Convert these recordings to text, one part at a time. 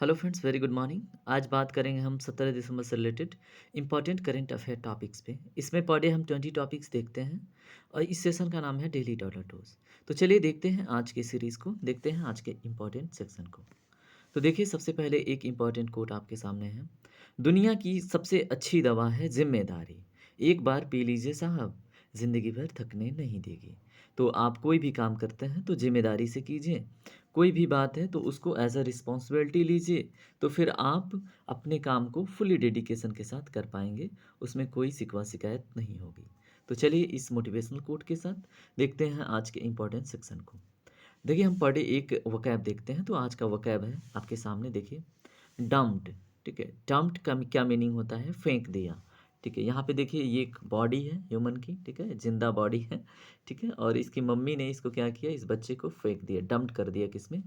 Hello friends, very good morning. आज बात करेंगे हम 17 दिसंबर से related important current affair topics पे। इसमें पर डे हम 20 टॉपिक्स देखते हैं और इस सेशन का नाम है डेली डॉलर डोज। तो चलिए देखते हैं आज की सीरीज़ को, देखते हैं आज के इंपॉर्टेंट सेक्शन को। तो देखिए, सबसे पहले एक इंपॉर्टेंट कोट आपके सामने है। दुनिया की सबसे अच्छी दवा है जिम्मेदारी, एक बार पी लीजिए साहब, ज़िंदगी भर थकने नहीं देगी। तो आप कोई भी काम करते हैं तो जिम्मेदारी से कीजिए। कोई भी बात है तो उसको एज अ रिस्पॉन्सिबिलिटी लीजिए, तो फिर आप अपने काम को फुली डेडिकेशन के साथ कर पाएंगे, उसमें कोई शिकवा शिकायत नहीं होगी। तो चलिए इस मोटिवेशनल कोट के साथ देखते हैं आज के इम्पोर्टेंट सेक्शन को। देखिए, हम पर डे एक वकैब देखते हैं, तो आज का वकैब है आपके सामने। देखिए, डम्प्ड। ठीक है, डम्प्ड का क्या मीनिंग होता है? फेंक दिया। ठीक है, यहाँ पे देखिए ये एक बॉडी है ह्यूमन की, ठीक है, जिंदा बॉडी है। ठीक है, और इसकी मम्मी ने इसको क्या किया, इस बच्चे को फेंक दिया, डंप्ड कर दिया, किसमें?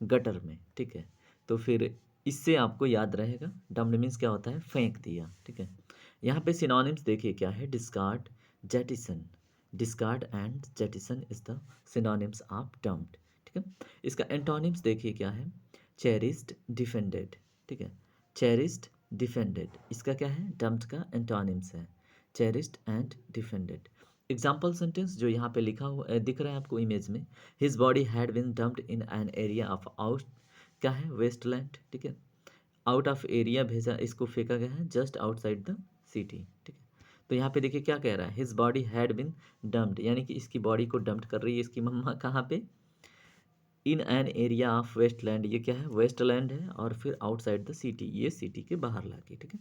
गटर में। ठीक है, तो फिर इससे आपको याद रहेगा डम्प्ड मीन्स क्या होता है? फेंक दिया। ठीक है, यहाँ पे सिनोनिम्स देखिए क्या है? Discard, jettison. Discard and jettison is the synonyms of dumped. ठीक है, इसका एंटोनिम्स देखिए क्या है? Cherished, defended. ठीक है, चेरिस्ड, डिफेंडेड, इसका क्या है? डम्प्ड का एंटोनिम्स है, cherished and defended. Example sentence जो यहाँ पे लिखा हुआ दिख रहा है आपको इमेज में, his body had been dumped in an area of out, क्या है? वेस्टलैंड। ठीक है, आउट ऑफ एरिया भेजा, इसको फेंका गया है जस्ट आउटसाइड द सिटी। ठीक है, तो यहाँ पे देखिए क्या कह रहा है? His body had been dumped, यानी कि इसकी बॉडी को डंप्ड कर रही है इसकी मम्मा, कहाँ पे? In an area of wasteland, ये क्या है? वेस्टलैंड है, और फिर आउटसाइड द सिटी, ये सिटी के बाहर लाके। ठीक है,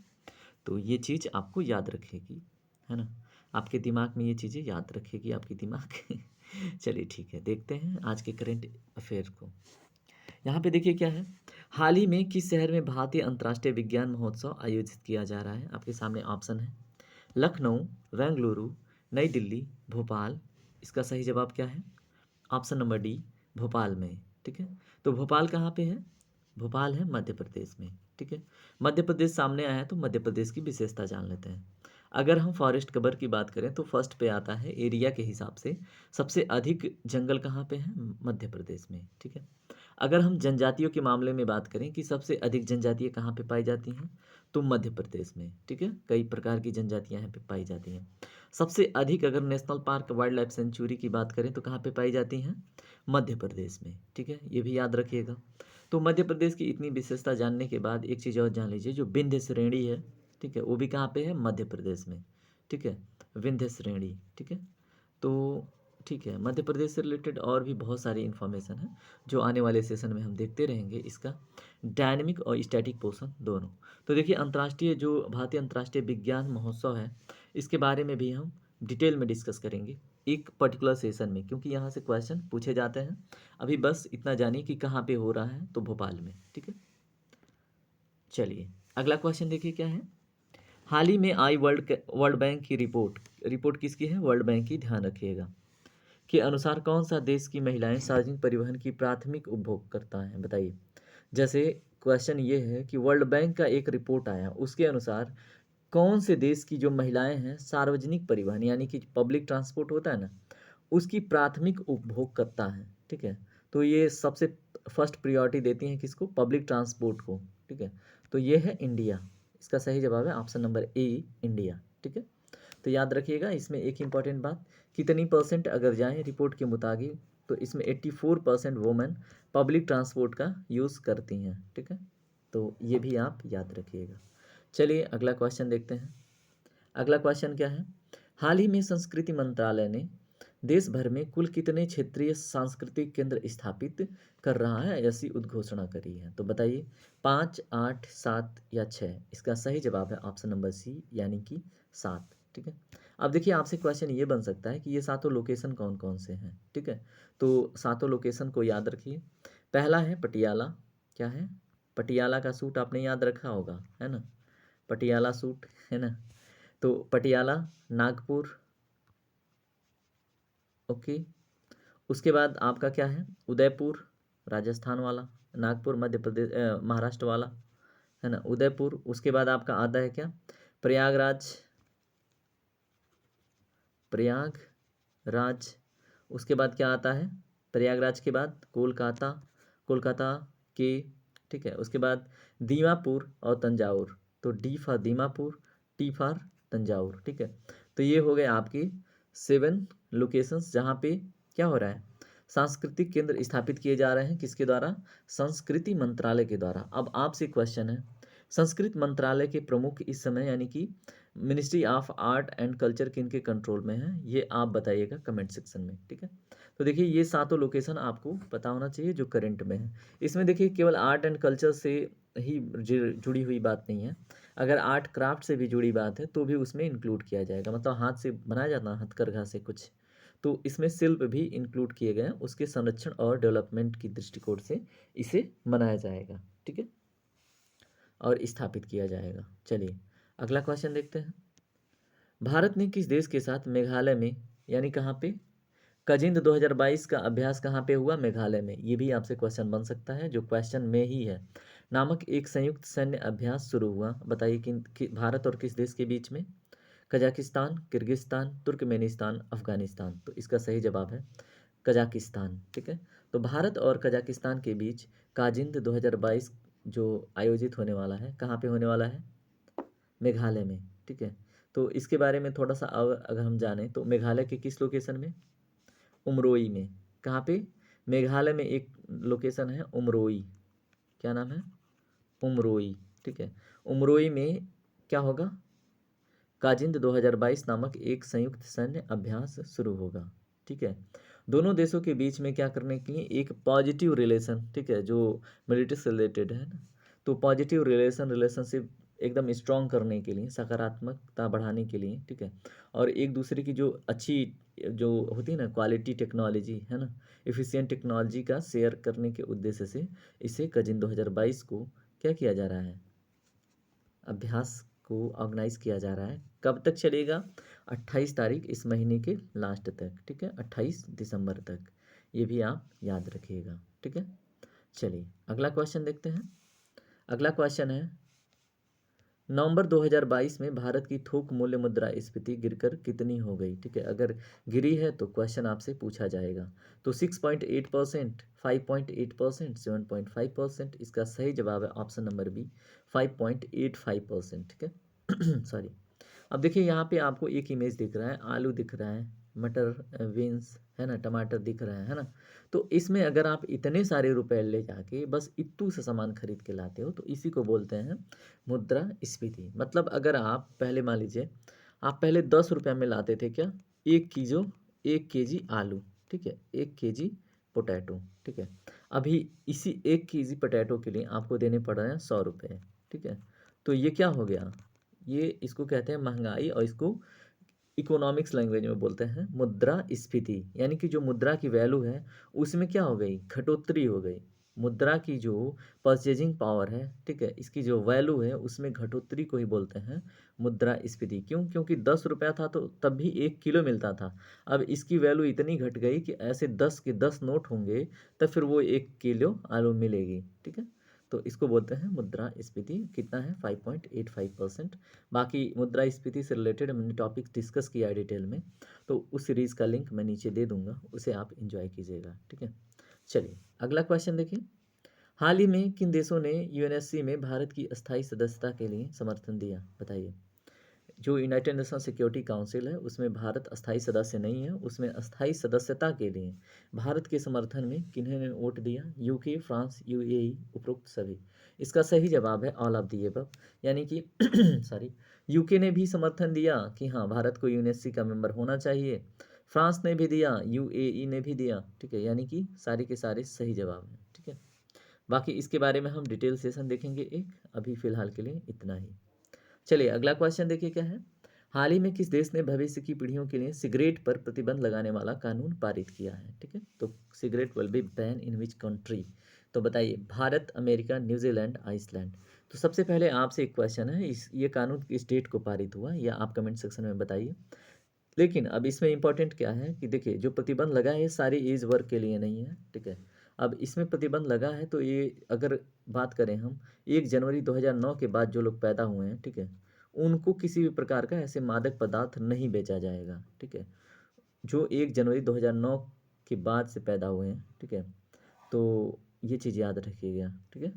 तो ये चीज़ आपको याद रखेगी, है ना? आपके दिमाग में ये चीज़ें याद रखेगी आपकी दिमाग। चलिए ठीक है, देखते हैं आज के करंट अफेयर को। यहाँ पे देखिए क्या है? हाल ही में किस शहर में भारतीय अंतर्राष्ट्रीय विज्ञान महोत्सव आयोजित किया जा रहा है? आपके सामने ऑप्शन है, लखनऊ, बेंगलुरु, नई दिल्ली, भोपाल। इसका सही जवाब क्या है? ऑप्शन नंबर डी, भोपाल में। ठीक है, तो भोपाल कहाँ पे है? भोपाल है मध्य प्रदेश में। ठीक है, मध्य प्रदेश सामने आया है तो मध्य प्रदेश की विशेषता जान लेते हैं। अगर हम फॉरेस्ट कवर की बात करें तो फर्स्ट पे आता है एरिया के हिसाब से, सबसे अधिक जंगल कहाँ पे है? मध्य प्रदेश में। ठीक है, अगर हम जनजातियों के मामले में बात करें कि सबसे अधिक जनजातियाँ कहाँ पे पाई जाती हैं, तो मध्य प्रदेश में। ठीक है, कई प्रकार की जनजातियाँ यहाँ पे पाई जाती हैं। सबसे अधिक अगर national park wild life sanctuary की बात करें तो कहाँ पे पाई जाती हैं? मध्य प्रदेश में। ठीक है, ये भी याद रखिएगा। तो मध्य प्रदेश की इतनी विशेषता जानने के बाद एक चीज़ और जान लीजिए, जो विंध्य श्रेणी है, ठीक है, वो भी कहाँ पे है? मध्य प्रदेश में। ठीक है, विंध्य श्रेणी। ठीक है, तो ठीक है, मध्य प्रदेश से रिलेटेड और भी बहुत सारी इन्फॉर्मेशन है जो आने वाले सेशन में हम देखते रहेंगे, इसका डायनेमिक और स्टैटिक पोर्शन दोनों। तो देखिए, अंतर्राष्ट्रीय जो भारतीय अंतर्राष्ट्रीय विज्ञान महोत्सव है, इसके बारे में भी हम डिटेल में डिस्कस करेंगे एक पर्टिकुलर सेशन में, क्योंकि यहाँ से क्वेश्चन पूछे जाते हैं। अभी बस इतना जानिए कि कहाँ पे हो रहा है, तो भोपाल में। ठीक है, चलिए अगला क्वेश्चन देखिए क्या है? हाल ही में आई वर्ल्ड बैंक की रिपोर्ट, रिपोर्ट किसकी है? वर्ल्ड बैंक की, ध्यान रखिएगा, के अनुसार कौन सा देश की महिलाएं सार्वजनिक परिवहन की प्राथमिक उपभोग करता है? बताइए। जैसे क्वेश्चन ये है कि वर्ल्ड बैंक का एक रिपोर्ट आया, उसके अनुसार कौन से देश की जो महिलाएं हैं सार्वजनिक परिवहन, यानी कि पब्लिक ट्रांसपोर्ट होता है ना, उसकी प्राथमिक उपभोग करता है। ठीक है, तो ये सबसे फर्स्ट प्रियोरिटी देती हैं किसको? पब्लिक ट्रांसपोर्ट को। ठीक है, तो ये है इंडिया। इसका सही जवाब है ऑप्शन नंबर ए, इंडिया। ठीक है, तो याद रखिएगा इसमें एक इम्पॉर्टेंट बात, कितनी परसेंट अगर जाएं रिपोर्ट के मुताबिक, तो इसमें 84% वोमेन पब्लिक ट्रांसपोर्ट का यूज़ करती हैं। ठीक है, तो ये भी आप याद रखिएगा। चलिए अगला क्वेश्चन देखते हैं। अगला क्वेश्चन क्या है? हाल ही में संस्कृति मंत्रालय ने देश भर में कुल कितने क्षेत्रीय सांस्कृतिक केंद्र स्थापित कर रहा है, ऐसी उद्घोषणा करी है? तो बताइए, 5, 8, 7 या 6? इसका सही जवाब है ऑप्शन नंबर सी, यानी कि 7। ठीक है, अब देखिए आपसे क्वेश्चन ये बन सकता है कि ये सातों लोकेशन कौन कौन से हैं। ठीक है, तो सातों लोकेशन को याद रखिए। पहला है पटियाला, क्या है? पटियाला का सूट आपने याद रखा होगा, है ना? पटियाला सूट, है ना? तो पटियाला, नागपुर, ओके। उसके बाद आपका क्या है? उदयपुर, राजस्थान वाला। नागपुर मध्य प्रदेश, महाराष्ट्र वाला, है ना? उदयपुर। उसके बाद आपका आता है क्या? प्रयागराज, प्रयागराज। उसके बाद क्या आता है? प्रयागराज के बाद कोलकाता, कोलकाता के ठीक है। उसके बाद दीमापुर और तंजावुर, तो D for Dimapur, T for Thanjavur, ठीक है। तो ये हो गए आपकी 7 लोकेशंस जहाँ पे क्या हो रहा है, सांस्कृतिक केंद्र स्थापित किए जा रहे हैं। किसके द्वारा? संस्कृति मंत्रालय के द्वारा। अब आपसे क्वेश्चन है, संस्कृत मंत्रालय के प्रमुख इस समय यानी कि ministry of art and culture किनके कंट्रोल में है, ये आप बताइएगा कमेंट सेक्शन में, ठीक है। तो देखिए ये सातों लोकेशन आपको पता होना चाहिए जो करंट में है। इसमें देखिए केवल आर्ट एंड कल्चर से ही जुड़ी हुई बात नहीं है, अगर आर्ट क्राफ्ट से भी जुड़ी बात है तो भी उसमें इंक्लूड किया जाएगा। मतलब हाथ से बनाया जाता है हथकरघा से कुछ, तो इसमें शिल्प भी इंक्लूड किए गए हैं, उसके संरक्षण और डेवलपमेंट की दृष्टिकोण से इसे मनाया जाएगा, ठीक है, और स्थापित किया जाएगा। चलिए अगला क्वेश्चन देखते हैं। भारत ने किस देश के साथ मेघालय में यानी कहाँ पे कजिंद 2022 का अभ्यास कहाँ पे हुआ? मेघालय में। ये भी आपसे क्वेश्चन बन सकता है जो क्वेश्चन में ही है। नामक एक संयुक्त सैन्य अभ्यास शुरू हुआ, बताइए भारत और किस देश के बीच में? Kazakhstan, Kyrgyzstan, Turkmenistan, Afghanistan. तो इसका सही जवाब है कजाकिस्तान, ठीक है। तो भारत और कजाकिस्तान के बीच काजिंद 2022 जो आयोजित होने वाला है, कहाँ पे होने वाला है? मेघालय में, ठीक है। तो इसके बारे में थोड़ा सा अगर हम जानें तो मेघालय के किस लोकेशन में? उमरोई में। कहाँ पे? मेघालय में एक लोकेशन है उमरोई, क्या नाम है? उमरोई, ठीक है। उमरोई में क्या होगा? काजिंद 2022 नामक एक संयुक्त सैन्य अभ्यास शुरू होगा, ठीक है। दोनों देशों के बीच में क्या करने के लिए? एक पॉजिटिव रिलेशन, ठीक है, जो मिलिट्री से रिलेटेड है ना, तो पॉजिटिव रिलेशनशिप एकदम स्ट्रॉन्ग करने के लिए, सकारात्मकता बढ़ाने के लिए, ठीक है, और एक दूसरे की जो अच्छी जो होती है ना क्वालिटी टेक्नोलॉजी है ना, एफिशिएंट टेक्नोलॉजी का शेयर करने के उद्देश्य से इसे काजिंद 2022 को क्या किया जा रहा है? अभ्यास को ऑर्गेनाइज किया जा रहा है। कब तक चलेगा? 28 तारीख इस महीने के लास्ट तक, ठीक है, 28 दिसंबर तक। ये भी आप याद रखिएगा, ठीक है। चलिए अगला क्वेश्चन देखते हैं। अगला क्वेश्चन है, नवंबर 2022 में भारत की थोक मूल्य मुद्रास्फीति गिरकर कितनी हो गई? ठीक है, अगर गिरी है तो क्वेश्चन आपसे पूछा जाएगा। तो 6.8%, 5.8%, 7.5%। इसका सही जवाब है ऑप्शन नंबर बी 5.85%, ठीक है। सॉरी। अब देखिए यहाँ पे आपको एक इमेज दिख रहा है, आलू दिख रहा है, मटर, बीन्स है ना, टमाटर दिख रहा है ना। तो इसमें अगर आप इतने सारे रुपए ले जाके बस इत्तू से सामान खरीद के लाते हो तो इसी को बोलते हैं मुद्रास्फीति। मतलब अगर आप पहले मान लीजिए आप पहले 10 रुपये में लाते थे क्या? 1 केजी आलू, ठीक है, 1 केजी पोटैटो, ठीक है। अभी इसी 1 केजी पोटैटो के लिए आपको देने पड़ रहे हैं 100 रुपये, ठीक है। तो ये क्या हो गया? ये इसको कहते हैं महंगाई, और इसको इकोनॉमिक्स लैंग्वेज में बोलते हैं मुद्रास्फीति। यानी कि जो मुद्रा की वैल्यू है उसमें क्या हो गई? घटोतरी हो गई। मुद्रा की जो परचेजिंग पावर है, ठीक है, इसकी जो वैल्यू है उसमें घटोतरी को ही बोलते हैं मुद्रास्फीति। क्यों? क्योंकि 10 रुपया था तो तब भी 1 किलो मिलता था। अब इसकी वैल्यू इतनी घट गई कि ऐसे 10 के 10 नोट होंगे तब फिर वो 1 किलो आलू मिलेगी, ठीक है। तो इसको बोलते हैं मुद्रास्फीति। कितना है? 5.85%। बाकी मुद्रास्फीति से रिलेटेड हमने टॉपिक डिस्कस किया है डिटेल में, तो उस सीरीज़ का लिंक मैं नीचे दे दूंगा, उसे आप एंजॉय कीजिएगा, ठीक है। चलिए अगला क्वेश्चन देखिए। हाल ही में किन देशों ने यूएनएससी में भारत की अस्थायी सदस्यता के लिए समर्थन दिया? बताइए। जो यूनाइटेड नेशन सिक्योरिटी काउंसिल है उसमें भारत अस्थायी सदस्य नहीं है, उसमें अस्थायी सदस्यता के लिए भारत के समर्थन में किन्होंने वोट दिया? यूके, फ्रांस, यूएई, उपरोक्त सभी। इसका सही जवाब है ऑल ऑफ दी अबव। यानी कि सॉरी, यूके ने भी समर्थन दिया कि हाँ भारत को यूएनएससी का मेंबर होना चाहिए, फ्रांस ने भी दिया, यूएई ने भी दिया, ठीक है। यानी कि सारे के सारे सही जवाब हैं, ठीक है। बाकी इसके बारे में हम डिटेल सेशन देखेंगे एक, अभी फिलहाल के लिए इतना ही। चलिए अगला क्वेश्चन देखिए क्या है। हाल ही में किस देश ने भविष्य की पीढ़ियों के लिए सिगरेट पर प्रतिबंध लगाने वाला कानून पारित किया है? ठीक है, तो cigarette will be ban in which country? तो बताइए, भारत, अमेरिका, न्यूजीलैंड, आइसलैंड। तो सबसे पहले आपसे एक क्वेश्चन है, इस ये कानून किस डेट को पारित हुआ या आप कमेंट सेक्शन में बताइए। लेकिन अब इसमें इंपॉर्टेंट क्या है कि देखिए जो प्रतिबंध लगा है ये सारी एज वर्ग के लिए नहीं है, ठीक है। अब इसमें प्रतिबंध लगा है तो ये अगर बात करें हम 1 जनवरी 2009 के बाद जो लोग पैदा हुए हैं, ठीक है, उनको किसी भी प्रकार का ऐसे मादक पदार्थ नहीं बेचा जाएगा, ठीक है। जो 1 जनवरी 2009 के बाद से पैदा हुए हैं, ठीक है, तो ये चीज़ याद रखिएगा, ठीक है।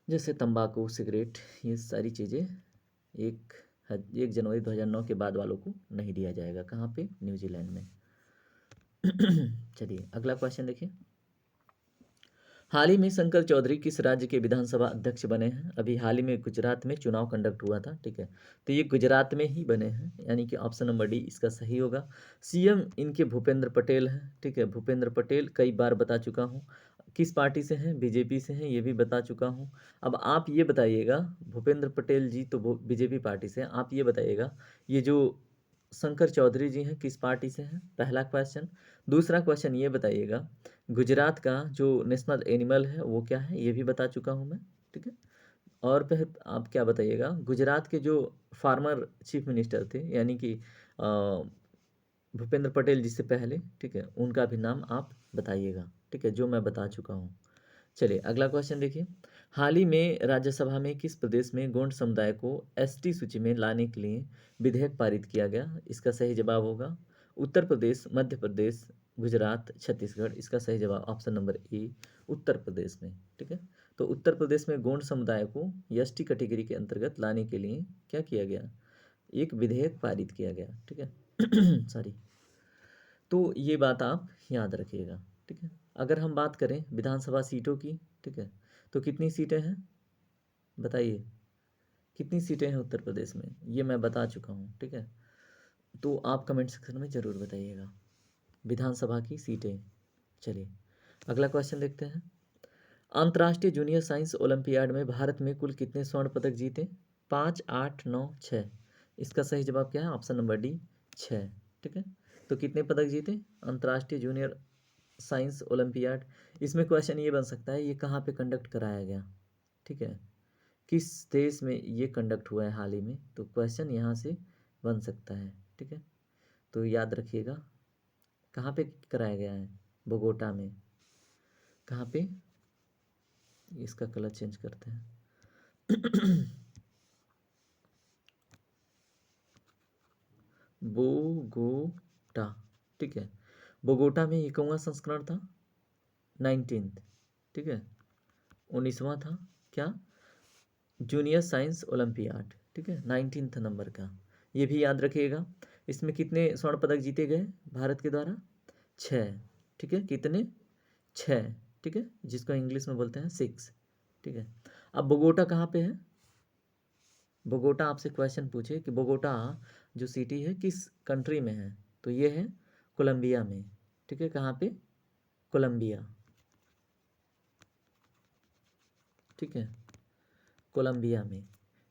जैसे तंबाकू, सिगरेट, ये सारी चीज़ें 1 जनवरी 2009 के बाद वालों को नहीं दिया जाएगा। कहाँ पे? न्यूजीलैंड में। चलिए अगला क्वेश्चन देखिए। हाल ही में शंकर चौधरी किस राज्य के विधानसभा अध्यक्ष बने हैं? अभी हाल ही में गुजरात में चुनाव कंडक्ट हुआ था, ठीक है। तो ये गुजरात में ही बने हैं, यानी कि ऑप्शन नंबर डी इसका सही होगा। सीएम इनके भूपेंद्र पटेल हैं, ठीक है। भूपेंद्र पटेल कई बार बता चुका हूँ। किस पार्टी से हैं? बीजेपी से हैं, ये भी बता चुका हूँ। अब आप ये बताइएगा, भूपेंद्र पटेल जी तो बीजेपी पार्टी से हैं, आप ये बताइएगा ये जो शंकर चौधरी जी हैं किस पार्टी से हैं? पहला क्वेश्चन। दूसरा क्वेश्चन ये बताइएगा, गुजरात का जो नेशनल एनिमल है वो क्या है? ये भी बता चुका हूँ मैं, ठीक है। और फिर आप क्या बताइएगा, गुजरात के जो फार्मर चीफ मिनिस्टर थे, यानी कि भूपेंद्र पटेल जी से पहले, ठीक है, उनका भी नाम आप बताइएगा, ठीक है, जो मैं बता चुका हूँ। चलिए अगला क्वेश्चन देखिए। हाल ही में राज्यसभा में किस प्रदेश में गोंड समुदाय को एसटी सूची में लाने के लिए विधेयक पारित किया गया? इसका सही जवाब होगा उत्तर प्रदेश, मध्य प्रदेश, गुजरात, छत्तीसगढ़। इसका सही जवाब ऑप्शन नंबर ए, उत्तर प्रदेश में, ठीक है। तो उत्तर प्रदेश में गोंड समुदाय को एसटी कैटेगरी के अंतर्गत लाने के लिए क्या किया गया? एक विधेयक पारित किया गया, ठीक है। सॉरी। तो ये बात आप याद रखिएगा, ठीक है। अगर हम बात करें विधानसभा सीटों की, ठीक है, तो कितनी सीटें हैं बताइए, कितनी सीटें हैं उत्तर प्रदेश में? ये मैं बता चुका हूँ, ठीक है। तो आप कमेंट सेक्शन में ज़रूर बताइएगा विधानसभा की सीटें। चलिए अगला क्वेश्चन देखते हैं। अंतर्राष्ट्रीय जूनियर साइंस ओलंपियाड में भारत में कुल कितने स्वर्ण पदक जीते? 5, 8, 9, 6। इसका सही जवाब क्या है? ऑप्शन नंबर डी, 6, ठीक है। तो कितने पदक जीते अंतर्राष्ट्रीय जूनियर साइंस ओलंपियाड? इसमें क्वेश्चन ये बन सकता है, ये कहाँ पे कंडक्ट कराया गया, ठीक है, किस देश में ये कंडक्ट हुआ है हाल ही में? तो क्वेश्चन यहाँ से बन सकता है, ठीक है। तो याद रखिएगा कहाँ पे कराया गया है? बोगोटा में। कहाँ पे? इसका कलर चेंज करते हैं। बोगोटा, ठीक है। बोगोटा में ये कौन संस्करण था? 19th, ठीक है। 19वां था क्या? जूनियर साइंस ओलंपियाड, ठीक है, 19th नंबर का। ये भी याद रखिएगा। इसमें कितने स्वर्ण पदक जीते गए भारत के द्वारा? 6, ठीक है। कितने? 6, ठीक है, जिसको इंग्लिश में बोलते हैं 6, ठीक है। अब बोगोटा कहाँ पे है? बोगोटा आपसे क्वेश्चन पूछे कि बोगोटा जो सिटी है किस कंट्री में है? तो ये है कोलंबिया में, ठीक है। कहाँ पे? कोलंबिया, ठीक है, कोलंबिया में।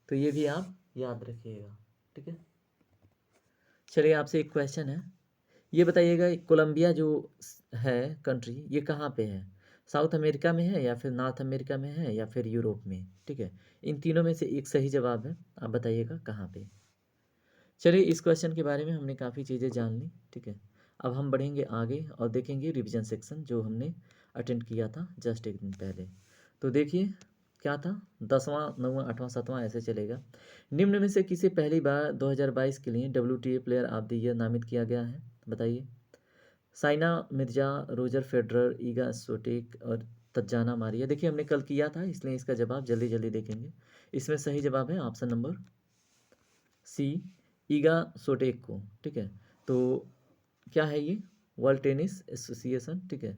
तो ये भी आप याद रखिएगा, ठीक है। चलिए आपसे एक क्वेश्चन है, ये बताइएगा कोलंबिया जो है कंट्री, ये कहाँ पे है? साउथ अमेरिका में है, या फिर नॉर्थ अमेरिका में है, या फिर यूरोप में, ठीक है। इन तीनों में से एक सही जवाब है, आप बताइएगा कहाँ पे। चलिए इस क्वेश्चन के बारे में हमने काफ़ी चीज़ें जान ली, ठीक है। अब हम बढ़ेंगे आगे और देखेंगे रिवीजन सेक्शन जो हमने अटेंड किया था जस्ट एक दिन पहले। तो देखिए क्या था, 10वां, 9वां, 8वां, 7वां ऐसे चलेगा। निम्न में से किसे पहली बार 2022 के लिए WTA player of the year नामित किया गया है? बताइए। साइना मिर्जा, रोजर फेडरर, ईगा स्विटेक और तज्जाना मारिया। देखिए हमने कल किया था इसलिए इसका जवाब जल्दी जल्दी देखेंगे। इसमें सही जवाब है option number C, Iga Swiatek को, ठीक है। तो क्या है ये? वर्ल्ड टेनिस एसोसिएशन, ठीक है।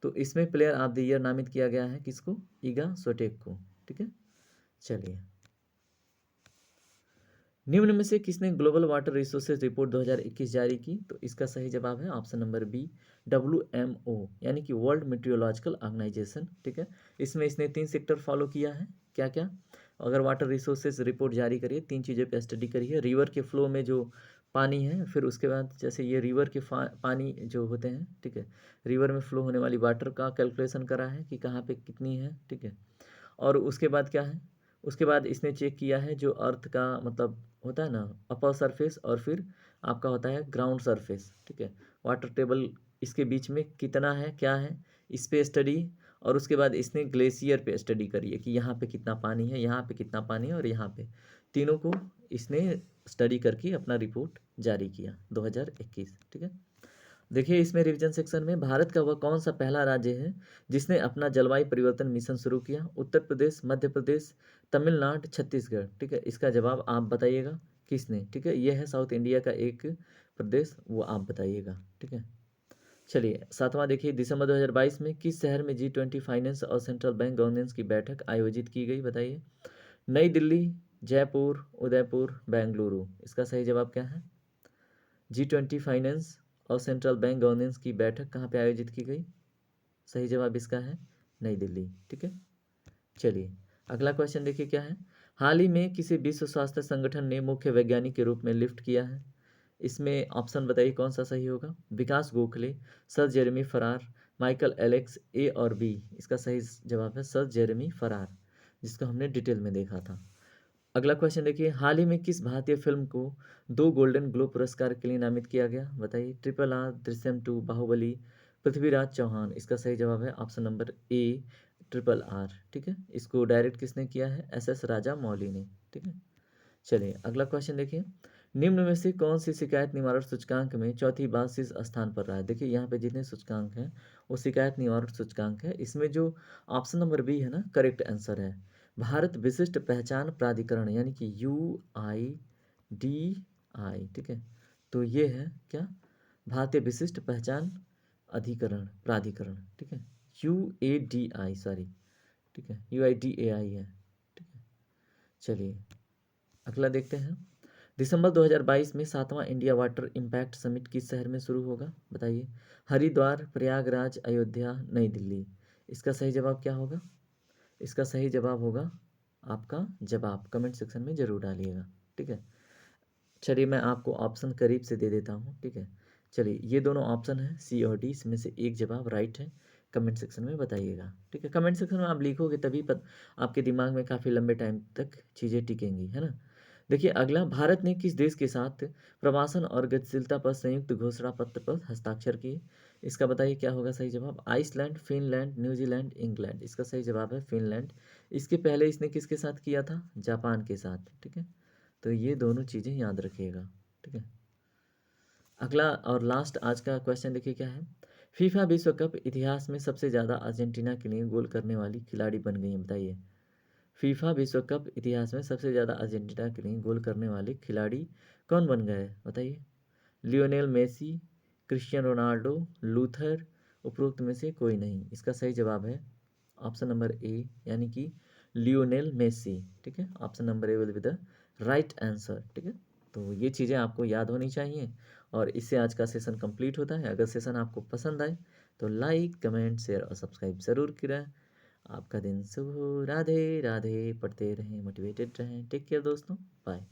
तो इसमें प्लेयर ऑफ द ईयर नामित किया गया है किसको? ईगा स्विटेक को, ठीक है। चलिए निम्न में से किसने ग्लोबल वाटर रिसोर्सेज रिपोर्ट 2021 जारी की? तो इसका सही जवाब है ऑप्शन नंबर बी, WMO, यानी कि वर्ल्ड मेट्रियोलॉजिकल ऑर्गेनाइजेशन, ठीक है। इसमें इसने 3 सेक्टर फॉलो किया है। क्या क्या? अगर वाटर रिसोर्सेज रिपोर्ट जारी करिए, 3 चीज़ें पे स्टडी करिए। रिवर के फ्लो में जो पानी है, फिर उसके बाद जैसे ये रिवर के पानी जो होते हैं, ठीक है, रिवर में फ्लो होने वाली वाटर का कैलकुलेशन करा है कि कहाँ पे कितनी है, ठीक है। और उसके बाद क्या है, उसके बाद इसने चेक किया है जो अर्थ का मतलब होता है ना, अपर सरफेस, और फिर आपका होता है ग्राउंड सरफेस, ठीक है। वाटर टेबल इसके बीच में कितना है, क्या है, इस पे स्टडी। और उसके बाद इसने ग्लेशियर पे स्टडी करी है कि यहाँ पे कितना पानी है, यहाँ पे कितना पानी है, और यहाँ पे तीनों को इसने स्टडी करके अपना रिपोर्ट जारी किया 2021, ठीक है। देखिए इसमें रिवीजन सेक्शन में भारत का वह कौन सा पहला राज्य है जिसने अपना जलवायु परिवर्तन मिशन शुरू किया? उत्तर प्रदेश, मध्य प्रदेश, तमिलनाडु, छत्तीसगढ़। ठीक है, इसका जवाब आप बताइएगा किसने। ठीक है, यह है साउथ इंडिया का एक प्रदेश, वो आप बताइएगा। ठीक है, चलिए सातवां देखिए, दिसंबर 2022 में किस शहर में G20 फाइनेंस और सेंट्रल बैंक गवर्नेंस की बैठक आयोजित की गई? बताइए। नई दिल्ली, जयपुर, उदयपुर, बेंगलुरु। इसका सही जवाब क्या है? G20 फाइनेंस और सेंट्रल बैंक गवर्नेंस की बैठक कहाँ पे आयोजित की गई? सही जवाब इसका है नई दिल्ली। ठीक है, चलिए अगला क्वेश्चन देखिए क्या है। हाल ही में किसी विश्व स्वास्थ्य संगठन ने मुख्य वैज्ञानिक के रूप में लिफ्ट किया है? इसमें ऑप्शन बताइए कौन सा सही होगा। विकास गोखले, सर जेरेमी फरार, माइकल एलेक्स, ए और बी। इसका सही जवाब है सर जेरेमी फरार, जिसको हमने डिटेल में देखा था। अगला क्वेश्चन देखिए, हाल ही में किस भारतीय फिल्म को 2 गोल्डन ग्लोब पुरस्कार के लिए नामित किया गया? बताइए। ट्रिपल आर, दृश्यम 2, बाहुबली, पृथ्वीराज चौहान। इसका सही जवाब है option number A, Triple R. ठीक है, इसको डायरेक्ट किसने किया है? एस राजा मौली ने। ठीक है, चलिए अगला क्वेश्चन देखिए, निम्न में से कौन सी शिकायत निवारण सूचकांक में चौथी बार शीर्ष स्थान पर रहा है? देखिए यहाँ पे जितने सूचकांक हैं वो शिकायत निवारण सूचकांक है। इसमें जो ऑप्शन नंबर बी है ना, करेक्ट आंसर है। भारत विशिष्ट पहचान प्राधिकरण यानी कि UIDI। ठीक है, तो ये है क्या? भारतीय विशिष्ट पहचान अधिकरण प्राधिकरण। ठीक है, UADI, सॉरी। ठीक है, UIDAI है। ठीक है, चलिए अगला देखते हैं। दिसंबर 2022 में 7वां इंडिया वाटर इम्पैक्ट समिट किस शहर में शुरू होगा? बताइए। हरिद्वार, प्रयागराज, अयोध्या, नई दिल्ली। इसका सही जवाब क्या होगा? इसका सही जवाब होगा आपका जवाब कमेंट सेक्शन में ज़रूर डालिएगा। ठीक है, चलिए मैं आपको ऑप्शन करीब से दे देता हूँ। ठीक है, चलिए ये दोनों ऑप्शन है सी और डी, इसमें से एक जवाब राइट है। कमेंट सेक्शन में बताइएगा। ठीक है, कमेंट सेक्शन में आप लिखोगे तभी आपके दिमाग में काफ़ी लंबे टाइम तक चीज़ें टिकेंगी, है ना। देखिए अगला, भारत ने किस देश के साथ प्रवासन और गतिशीलता पर संयुक्त घोषणा पत्र पर हस्ताक्षर किए? इसका बताइए क्या होगा सही जवाब। Iceland, Finland, New Zealand, England. इसका सही जवाब है फिनलैंड। इसके पहले इसने किसके साथ किया था? जापान के साथ। ठीक है, तो ये दोनों चीज़ें याद रखिएगा। ठीक है, अगला और लास्ट आज का क्वेश्चन देखिए क्या है। फीफा विश्व कप इतिहास में सबसे ज़्यादा अर्जेंटीना के लिए गोल करने वाली खिलाड़ी बन गई है? बताइए। फीफा विश्व कप इतिहास में सबसे ज़्यादा अर्जेंटीना के लिए गोल करने वाले खिलाड़ी कौन बन गए? बताइए। Lionel Messi, Cristiano Ronaldo, Luther, उपरोक्त में से कोई नहीं। इसका सही जवाब है ऑप्शन नंबर ए, यानी कि लियोनेल मेसी। ठीक है, option number A will be the right answer. ठीक है, तो ये चीज़ें आपको याद होनी चाहिए और इससे आज का सेशन कंप्लीट होता है। अगर सेशन आपको पसंद आए तो लाइक, कमेंट, शेयर और सब्सक्राइब ज़रूर करें। आपका दिन शुभ हो। राधे राधे। पढ़ते रहें, मोटिवेटेड रहें। टेक केयर दोस्तों, बाय।